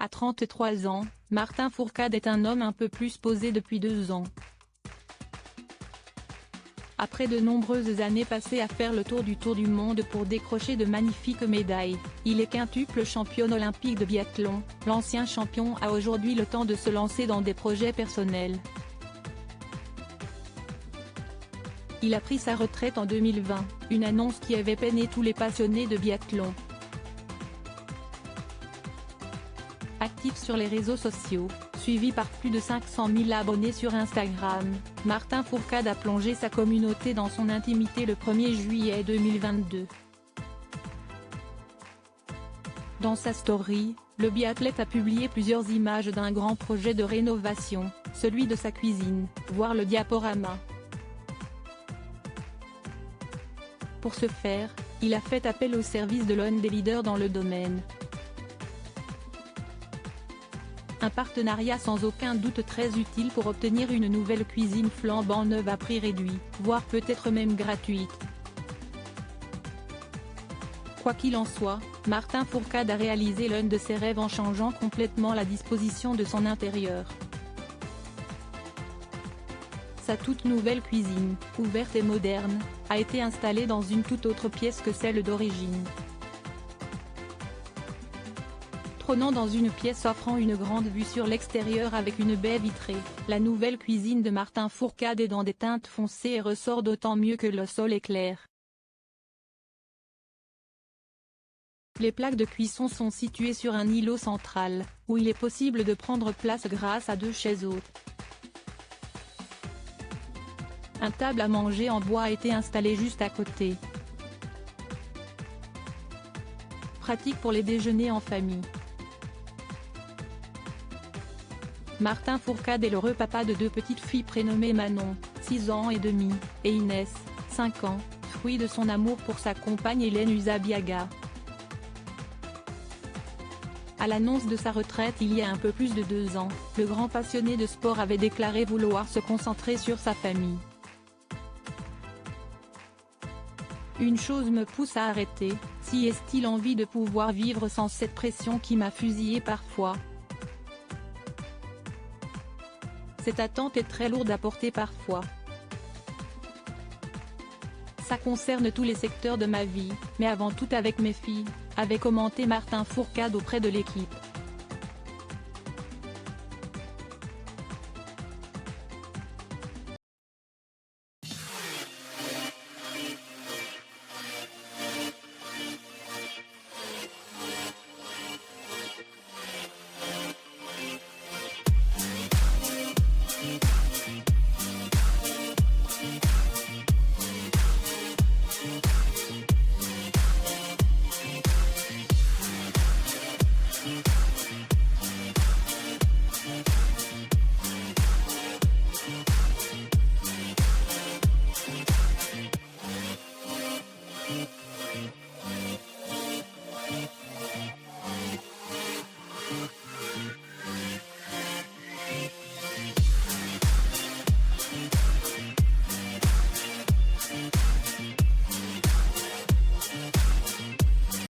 À 33 ans, Martin Fourcade est un homme un peu plus posé depuis 2 ans. Après de nombreuses années passées à faire le tour du monde pour décrocher de magnifiques médailles, il est quintuple championne olympique de biathlon. L'ancien champion a aujourd'hui le temps de se lancer dans des projets personnels. Il a pris sa retraite en 2020, une annonce qui avait peiné tous les passionnés de biathlon. Actif sur les réseaux sociaux, suivi par plus de 500 000 abonnés sur Instagram, Martin Fourcade a plongé sa communauté dans son intimité le 1er juillet 2022. Dans sa story, le biathlète a publié plusieurs images d'un grand projet de rénovation, celui de sa cuisine, voir le diaporama. Pour ce faire, il a fait appel au service de l'un des leaders dans le domaine. Un partenariat sans aucun doute très utile pour obtenir une nouvelle cuisine flambant neuve à prix réduit, voire peut-être même gratuite. Quoi qu'il en soit, Martin Fourcade a réalisé l'un de ses rêves en changeant complètement la disposition de son intérieur. Sa toute nouvelle cuisine, ouverte et moderne, a été installée dans une toute autre pièce que celle d'origine. Trônant dans une pièce offrant une grande vue sur l'extérieur avec une baie vitrée, la nouvelle cuisine de Martin Fourcade est dans des teintes foncées et ressort d'autant mieux que le sol est clair. Les plaques de cuisson sont situées sur un îlot central, où il est possible de prendre place grâce à 2 chaises hautes. Un table à manger en bois a été installé juste à côté. Pratique pour les déjeuners en famille. Martin Fourcade est l'heureux papa de 2 petites filles prénommées Manon, 6 ans et demi, et Inès, 5 ans, fruit de son amour pour sa compagne Hélène Usabiaga. À l'annonce de sa retraite il y a un peu plus de 2 ans, le grand passionné de sport avait déclaré vouloir se concentrer sur sa famille. Une chose me pousse à arrêter, si est-il envie de pouvoir vivre sans cette pression qui m'a fusillé parfois. Cette attente est très lourde à porter parfois. Ça concerne tous les secteurs de ma vie, mais avant tout avec mes filles, avait commenté Martin Fourcade auprès de l'équipe.